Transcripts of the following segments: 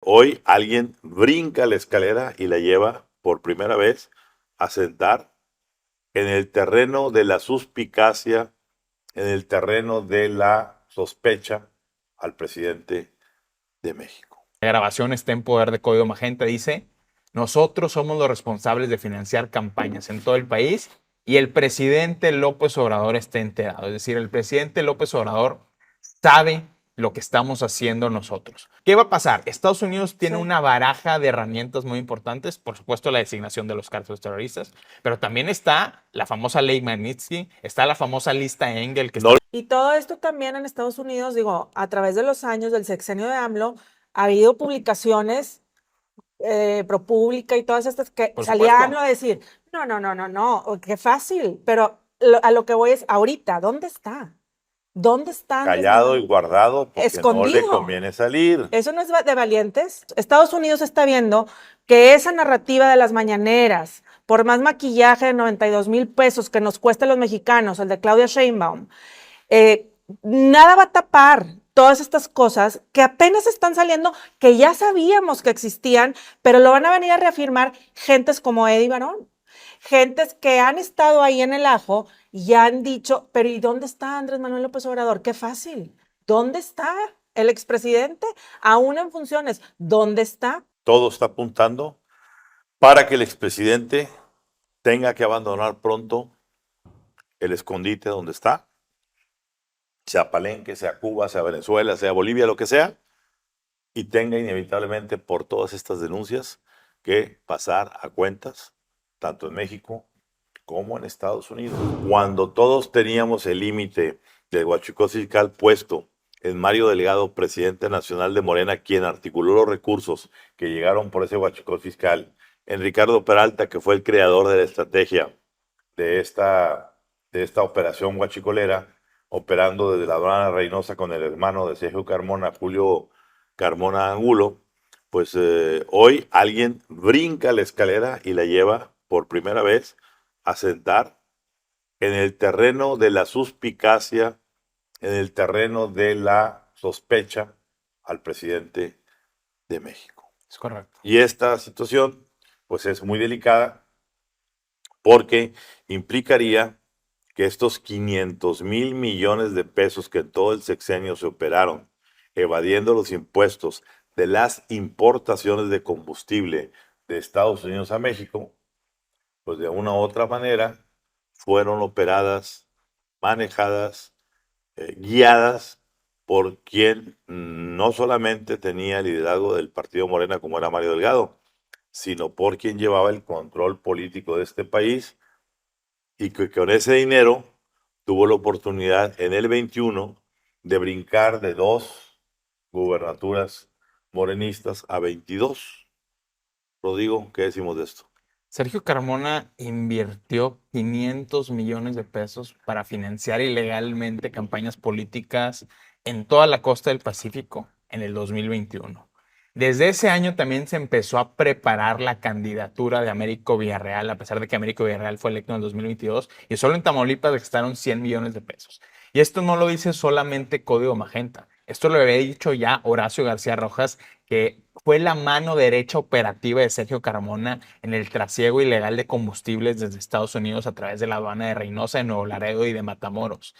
Hoy alguien brinca la escalera y la lleva por primera vez a sentar en el terreno de la suspicacia, en el terreno de la sospecha al presidente de México. La grabación está en poder de Código Magenta. Dice: nosotros somos los responsables de financiar campañas en todo el país y el presidente López Obrador está enterado. Es decir, el presidente López Obrador sabe lo que estamos haciendo nosotros. ¿Qué va a pasar? Estados Unidos tiene Sí. una baraja de herramientas muy importantes, por supuesto la designación de los cárteles terroristas, pero también está la famosa ley Magnitsky, está la famosa lista Engel que No, está... Y todo esto también en Estados Unidos, digo, a través de los años del sexenio de AMLO, ha habido publicaciones ProPublica y todas estas que Por salía supuesto. AMLO a decir, no, qué fácil, pero a lo que voy es, ahorita, ¿dónde está? ¿Dónde está Andrés callado y Manuel? guardado porque no le Escondido. conviene salir. Eso no es de valientes. Estados Unidos está viendo que esa narrativa de las mañaneras, por más maquillaje de 92,000 pesos que nos cuesta a los mexicanos, el de Claudia Sheinbaum, nada va a tapar todas estas cosas que apenas están saliendo, que ya sabíamos que existían, pero lo van a venir a reafirmar gentes como Eddie Barón, gentes que han estado ahí en el ajo y han dicho, pero ¿y dónde está Andrés Manuel López Obrador? Qué fácil. ¿Dónde está el expresidente? Aún en funciones. ¿Dónde está? Todo está apuntando para que el expresidente tenga que abandonar pronto el escondite donde está, sea Palenque, sea Cuba, sea Venezuela, sea Bolivia, lo que sea, y tenga inevitablemente por todas estas denuncias que pasar a cuentas, tanto en México como en Estados Unidos. Cuando todos teníamos el límite del huachicol fiscal puesto en Mario Delgado, presidente nacional de Morena, quien articuló los recursos que llegaron por ese huachicol fiscal, en Ricardo Peralta, que fue el creador de la estrategia de esta operación huachicolera, operando desde la aduana Reynosa con el hermano de Sergio Carmona, Julio Carmona Angulo, pues hoy alguien brinca la escalera y la lleva por primera vez a sentar en el terreno de la suspicacia, en el terreno de la sospecha al presidente de México. Es correcto. Y esta situación, pues es muy delicada porque implicaría que estos 500,000 millones de pesos que en todo el sexenio se operaron, evadiendo los impuestos de las importaciones de combustible de Estados Unidos a México, pues de una u otra manera fueron operadas, manejadas, guiadas por quien no solamente tenía el liderazgo del partido Morena como era Mario Delgado, sino por quien llevaba el control político de este país y que con ese dinero tuvo la oportunidad en el 21 de brincar de 2 gubernaturas morenistas a 22. Rodrigo, ¿qué decimos de esto? Sergio Carmona invirtió 500 millones de pesos para financiar ilegalmente campañas políticas en toda la costa del Pacífico en el 2021. Desde ese año también se empezó a preparar la candidatura de Américo Villarreal, a pesar de que Américo Villarreal fue electo en el 2022, y solo en Tamaulipas gastaron 100 millones de pesos. Y esto no lo dice solamente Código Magenta, esto lo había dicho ya Horacio García Rojas, que fue la mano derecha operativa de Sergio Carmona en el trasiego ilegal de combustibles desde Estados Unidos a través de la aduana de Reynosa, de Nuevo Laredo y de Matamoros.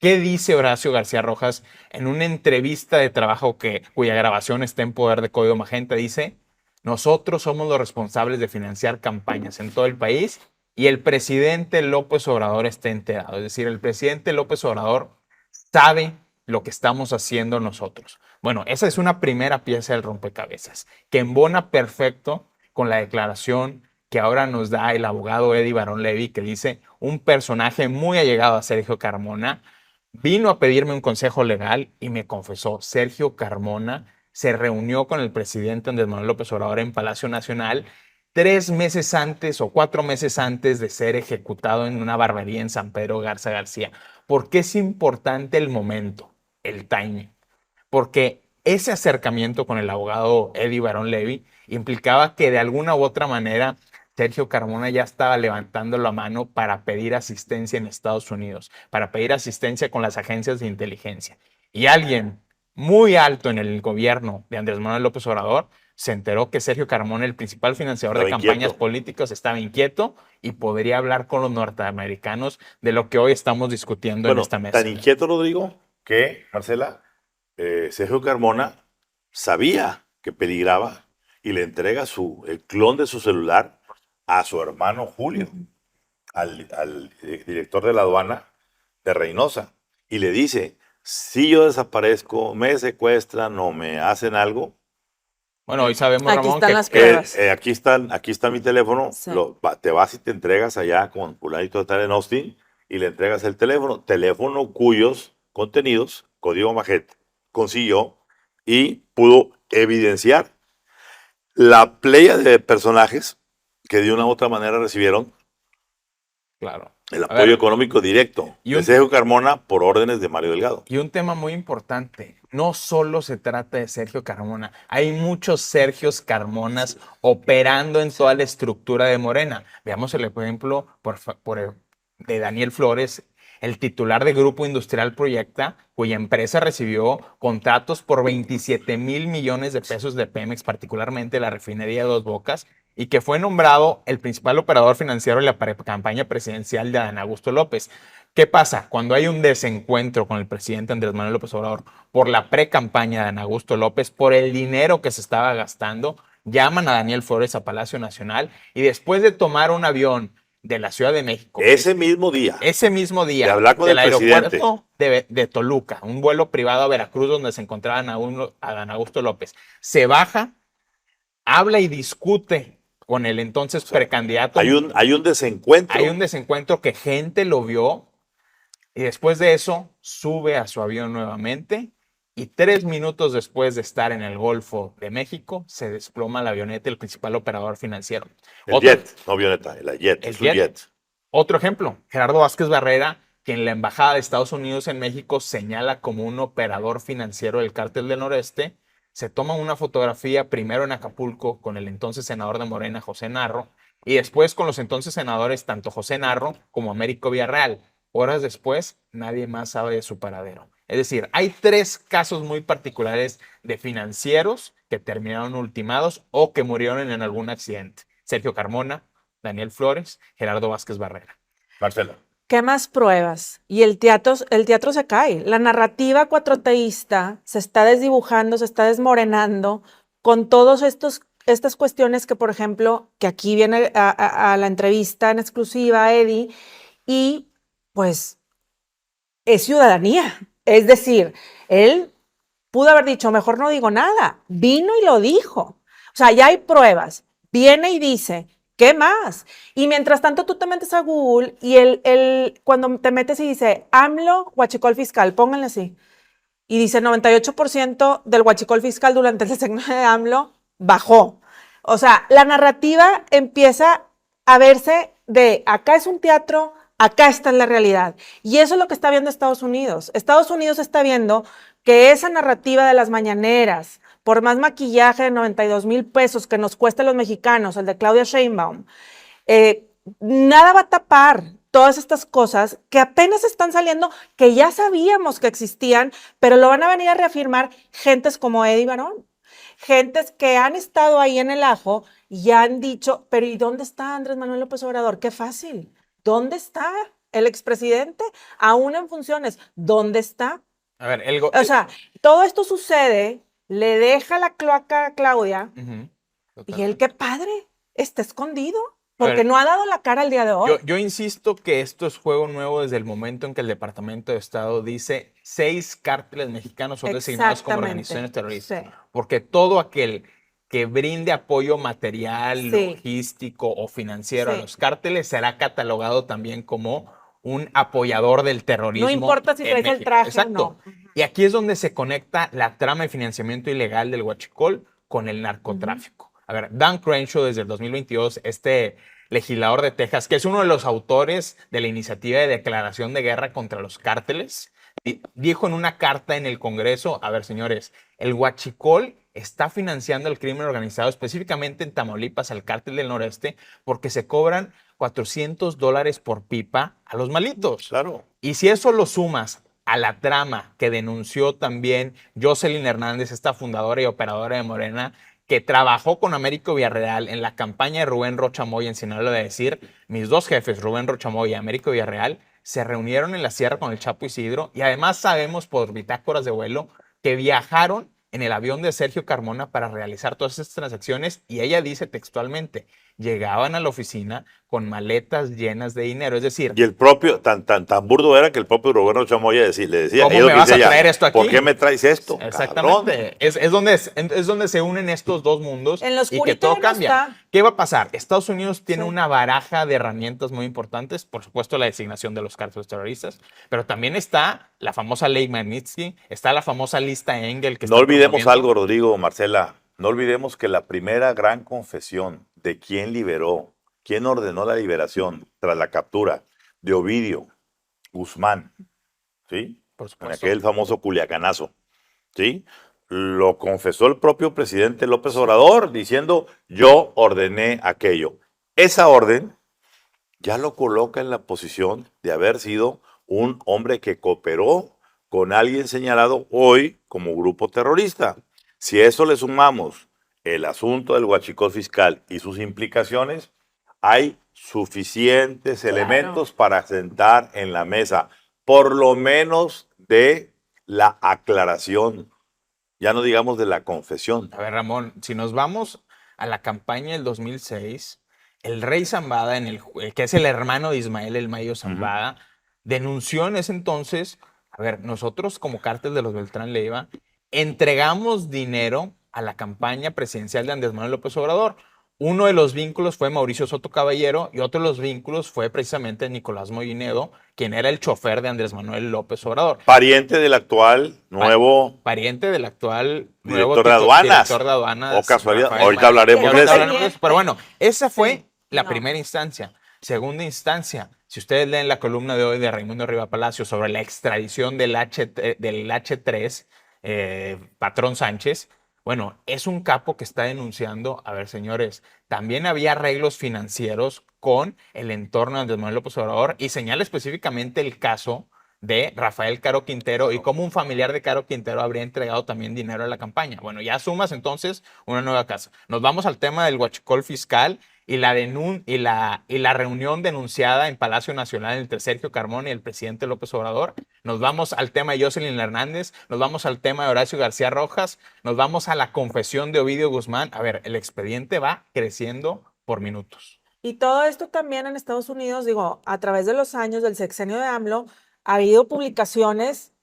¿Qué dice Horacio García Rojas en una entrevista de trabajo cuya grabación está en poder de Código Magenta? Dice: nosotros somos los responsables de financiar campañas en todo el país y el presidente López Obrador está enterado. Es decir, el presidente López Obrador sabe lo que estamos haciendo nosotros. Bueno, esa es una primera pieza del rompecabezas, que embona perfecto con la declaración que ahora nos da el abogado Eddie Barón Levy, que dice: un personaje muy allegado a Sergio Carmona vino a pedirme un consejo legal y me confesó. Sergio Carmona se reunió con el presidente Andrés Manuel López Obrador en Palacio Nacional 3 meses antes o 4 meses antes de ser ejecutado en una barbería en San Pedro Garza García. ¿Por qué es importante el momento, el timing? Porque ese acercamiento con el abogado Eddie Barón Levy implicaba que de alguna u otra manera Sergio Carmona ya estaba levantando la mano para pedir asistencia en Estados Unidos, para pedir asistencia con las agencias de inteligencia. Y alguien muy alto en el gobierno de Andrés Manuel López Obrador se enteró que Sergio Carmona, el principal financiador de Estaba campañas inquieto. políticas, estaba inquieto y podría hablar con los norteamericanos de lo que hoy estamos discutiendo en Bueno, esta mesa. tan inquieto, Rodrigo, que, Marcela, Sergio Carmona sabía que peligraba y le entrega el clon de su celular a su hermano Julio, al director de la aduana de Reynosa, y le dice, si yo desaparezco, me secuestran o me hacen algo, Bueno, hoy sabemos, Aquí Ramón, están que las pruebas. aquí está mi teléfono, Sí. te vas y te entregas allá con fulanito de tal en Austin y le entregas el teléfono cuyos contenidos Código Maget consiguió y pudo evidenciar la playa de personajes que de una u otra manera recibieron claro. el A apoyo ver, económico directo y de un- Sergio Carmona por órdenes de Mario Delgado. Y un tema muy importante, no solo se trata de Sergio Carmona, hay muchos Sergios Carmonas operando en toda la estructura de Morena. Veamos el ejemplo de Daniel Flores, el titular de Grupo Industrial Proyecta, cuya empresa recibió contratos por 27 mil millones de pesos de Pemex, particularmente la refinería de Dos Bocas, y que fue nombrado el principal operador financiero de la campaña presidencial de Adán Augusto López. ¿Qué pasa? Cuando hay un desencuentro con el presidente Andrés Manuel López Obrador por la pre-campaña de Adán Augusto López, por el dinero que se estaba gastando, llaman a Daniel Flores a Palacio Nacional y después de tomar un avión de la Ciudad de México, Ese mismo día, ese mismo día, de hablar con del el presidente. aeropuerto de Toluca, un vuelo privado a Veracruz donde se encontraba Adán Augusto López, se baja, habla y discute con el entonces precandidato. Hay un desencuentro. Hay un desencuentro que gente lo vio y después de eso sube a su avión nuevamente y 3 minutos después de estar en el Golfo de México se desploma la avioneta del principal operador financiero. El jet, no avioneta, el jet, es un jet. Otro ejemplo, Gerardo Vázquez Barrera, quien la Embajada de Estados Unidos en México señala como un operador financiero del Cártel del Noreste, se toma una fotografía primero en Acapulco con el entonces senador de Morena, José Narro, y después con los entonces senadores tanto José Narro como Américo Villarreal. Horas después, nadie más sabe de su paradero. Es decir, hay 3 casos muy particulares de financieros que terminaron ultimados o que murieron en algún accidente. Sergio Carmona, Daniel Flores, Gerardo Vázquez Barrera. Marcela. ¿Qué más pruebas? Y el teatro se cae. La narrativa cuatroteísta se está desdibujando, se está desmorenando con todas estas cuestiones que, por ejemplo, que aquí viene a la entrevista en exclusiva a Eddie, y pues es ciudadanía. Es decir, él pudo haber dicho, mejor no digo nada. Vino y lo dijo. O sea, ya hay pruebas. Viene y dice, ¿qué más? Y mientras tanto tú te metes a Google y cuando te metes y dice, AMLO, huachicol fiscal, pónganle así. Y dice 98% del huachicol fiscal durante el sexenio de AMLO bajó. O sea, la narrativa empieza a verse de acá es un teatro, acá está la realidad. Y eso es lo que está viendo Estados Unidos. Estados Unidos está viendo que esa narrativa de las mañaneras, por más maquillaje de 92 mil pesos que nos cuesta a los mexicanos, el de Claudia Sheinbaum, nada va a tapar todas estas cosas que apenas están saliendo, que ya sabíamos que existían, pero lo van a venir a reafirmar gentes como Eddie Barón. Gentes que han estado ahí en el ajo y han dicho, pero ¿y dónde está Andrés Manuel López Obrador? Qué fácil. ¿Dónde está el expresidente? Aún en funciones. ¿Dónde está? A ver, O sea, todo esto sucede, le deja la cloaca a Claudia y él, qué padre, está escondido. Porque no ha dado la cara el día de hoy. Yo insisto que esto es juego nuevo desde el momento en que el Departamento de Estado dice 6 cárteles mexicanos son designados como organizaciones terroristas. Sí. Porque todo aquel que brinde apoyo material, logístico o financiero a los cárteles será catalogado también como un apoyador del terrorismo. No importa si traes el traje. Exacto. O no. Y aquí es donde se conecta la trama de financiamiento ilegal del huachicol con el narcotráfico. A ver, Dan Crenshaw desde el 2022, este legislador de Texas, que es uno de los autores de la iniciativa de declaración de guerra contra los cárteles, dijo en una carta en el Congreso, a ver señores, el huachicol está financiando el crimen organizado, específicamente en Tamaulipas, al cártel del noreste, porque se cobran $400 por pipa a los malitos. Claro. Y si eso lo sumas a la trama que denunció también Jocelyn Hernández, esta fundadora y operadora de Morena, que trabajó con Américo Villarreal en la campaña de Rubén Rocha Moya en Sinaloa, de decir, mis dos jefes, Rubén Rocha Moya y Américo Villarreal, se reunieron en la sierra con el Chapo Isidro y además sabemos por bitácoras de vuelo que viajaron en el avión de Sergio Carmona para realizar todas estas transacciones y ella dice textualmente, llegaban a la oficina con maletas llenas de dinero, es decir, Y el propio, tan burdo era que el propio Roberto Chamoya le decía, ¿cómo es lo me que vas a dice ella, traer esto aquí? ¿por qué me traes esto? Exactamente. Es donde se unen estos dos mundos En lo y que oscurito todo ya no cambia. está. ¿Qué va a pasar? Estados Unidos tiene Sí. una baraja de herramientas muy importantes, por supuesto la designación de los cárteles terroristas, pero también está la famosa ley Magnitsky, está la famosa lista Engel que No está olvidemos promoviendo. algo, Rodrigo, Marcela, no olvidemos que la primera gran confesión de quién liberó, quién ordenó la liberación tras la captura de Ovidio Guzmán, ¿sí? Por En supuesto. aquel famoso Culiacanazo, ¿sí? Lo confesó el propio presidente López Obrador diciendo, yo ordené aquello. Esa orden ya lo coloca en la posición de haber sido un hombre que cooperó con alguien señalado hoy como grupo terrorista. Si a eso le sumamos el asunto del huachicol fiscal y sus implicaciones, hay suficientes Claro. elementos para sentar en la mesa, por lo menos de la aclaración, ya no digamos de la confesión. A ver, Ramón, si nos vamos a la campaña del 2006, el rey Zambada, que es el hermano de Ismael El Mayo Zambada, denunció en ese entonces, a ver, nosotros como cártel de los Beltrán Leiva, entregamos dinero a la campaña presidencial de Andrés Manuel López Obrador. Uno de los vínculos fue Mauricio Soto Caballero y otro de los vínculos fue precisamente Nicolás Moinedo, quien era el chofer de Andrés Manuel López Obrador. Pariente del actual nuevo Pariente del actual director de aduanas. director de aduanas. O casualidad, Rafael ahorita Márquez. hablaremos de Ahorita eso. hablaremos de eso. Pero bueno, esa fue Sí, la no. primera instancia. Segunda instancia, si ustedes leen la columna de hoy de Raimundo Riva Palacio sobre la extradición del H3, Patrón Sánchez, bueno, es un capo que está denunciando, a ver, señores, también había arreglos financieros con el entorno de Andrés Manuel López Obrador y señala específicamente el caso de Rafael Caro Quintero y cómo un familiar de Caro Quintero habría entregado también dinero a la campaña. Bueno, ya sumas entonces una nueva casa. Nos vamos al tema del huachicol fiscal y la reunión denunciada en Palacio Nacional entre Sergio Carmona y el presidente López Obrador. Nos vamos al tema de Jocelyn Hernández, nos vamos al tema de Horacio García Rojas, nos vamos a la confesión de Ovidio Guzmán. A ver, el expediente va creciendo por minutos. Y todo esto también en Estados Unidos, digo, a través de los años del sexenio de AMLO, ha habido publicaciones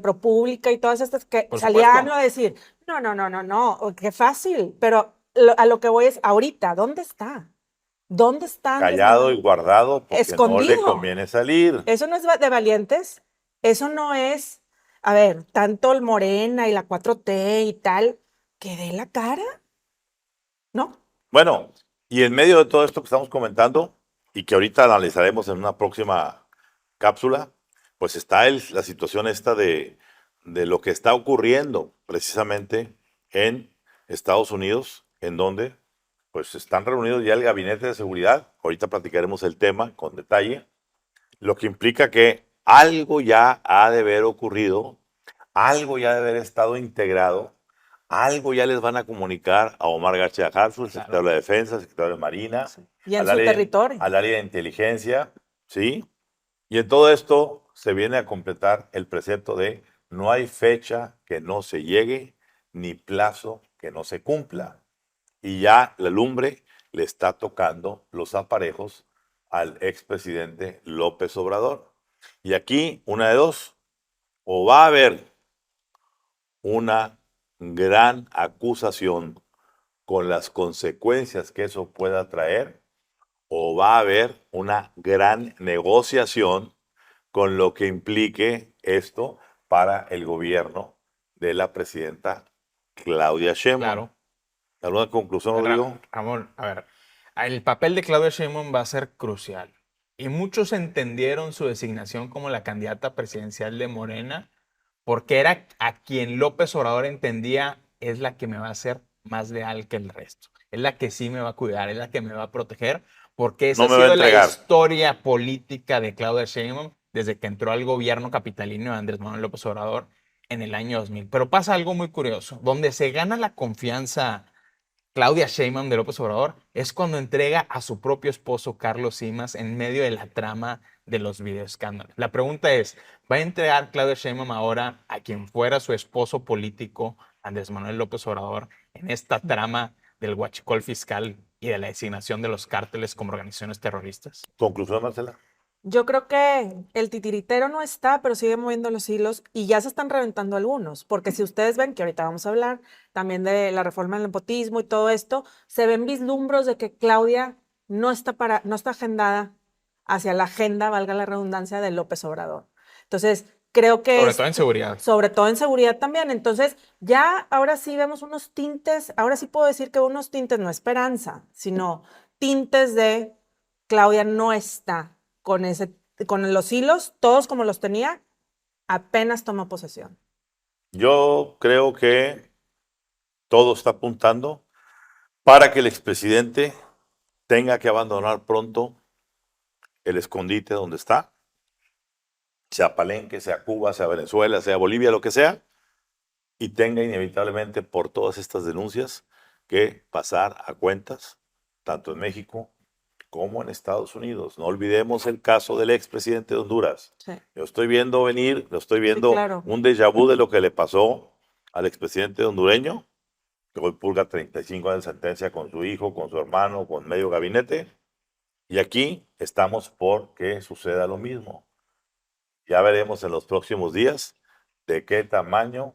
ProPublica y todas estas que Por salía supuesto. AMLO a decir, no, qué fácil, pero a lo que voy es, ahorita, ¿dónde está? ¿Dónde está Andrés Callado y Manuel? guardado porque no le Escondido. conviene salir. Eso no es de valientes, eso no es, a ver, tanto el Morena y la 4T y tal, que dé la cara, ¿no? Bueno, y en medio de todo esto que estamos comentando y que ahorita analizaremos en una próxima cápsula, pues está la situación esta de lo que está ocurriendo precisamente en Estados Unidos, en donde pues están reunidos ya el gabinete de seguridad. Ahorita platicaremos el tema con detalle, lo que implica que algo ya ha de haber ocurrido, algo ya de haber estado integrado, algo ya les van a comunicar a Omar García Harfuch, el secretario de la Defensa, el secretario de Marina, Y en su territorio. al área de inteligencia, ¿sí? Y en todo esto se viene a completar el precepto de no hay fecha que no se llegue, ni plazo que no se cumpla. Y ya la lumbre le está tocando los aparejos al expresidente López Obrador. Y aquí, una de dos, o va a haber una gran acusación con las consecuencias que eso pueda traer, o va a haber una gran negociación con lo que implique esto para el gobierno de la presidenta Claudia Sheinbaum. Claro. ¿Alguna conclusión, Rodrigo? Ramón, a ver, el papel de Claudia Sheinbaum va a ser crucial. Y muchos entendieron su designación como la candidata presidencial de Morena porque era a quien López Obrador entendía es la que me va a hacer más leal que el resto. Es la que sí me va a cuidar, es la que me va a proteger, porque esa No me ha va a sido la entregar. historia política de Claudia Sheinbaum desde que entró al gobierno capitalino de Andrés Manuel López Obrador. en el año 2000. Pero pasa algo muy curioso. Donde se gana la confianza Claudia Sheinbaum de López Obrador es cuando entrega a su propio esposo Carlos Simas en medio de la trama de los videoescándalos. La pregunta es, ¿va a entregar Claudia Sheinbaum ahora a quien fuera su esposo político, Andrés Manuel López Obrador, en esta trama del huachicol fiscal y de la designación de los cárteles como organizaciones terroristas? Conclusión, Marcela. Yo creo que el titiritero no está, pero sigue moviendo los hilos y ya se están reventando algunos, porque si ustedes ven, que ahorita vamos a hablar también de la reforma del nepotismo y todo esto, se ven vislumbros de que Claudia no está agendada hacia la agenda, valga la redundancia, de López Obrador. Entonces, creo que Sobre todo en seguridad. sobre todo en seguridad también. Entonces, ya ahora sí vemos unos tintes, ahora sí puedo decir que unos tintes, no esperanza, sino tintes de Claudia no está con los hilos, todos como los tenía, apenas tomó posesión. Yo creo que todo está apuntando para que el expresidente tenga que abandonar pronto el escondite donde está, sea Palenque, sea Cuba, sea Venezuela, sea Bolivia, lo que sea, y tenga inevitablemente por todas estas denuncias que pasar a cuentas, tanto en México como en Estados Unidos. No olvidemos el caso del expresidente de Honduras. Sí. Lo estoy viendo venir, lo estoy viendo claro. un déjà vu de lo que le pasó al expresidente hondureño, que hoy purga 35 años de sentencia con su hijo, con su hermano, con medio gabinete. Y aquí estamos por que suceda lo mismo. Ya veremos en los próximos días de qué tamaño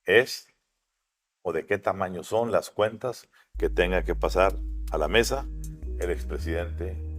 es o de qué tamaño son las cuentas que tenga que pasar a la mesa el expresidente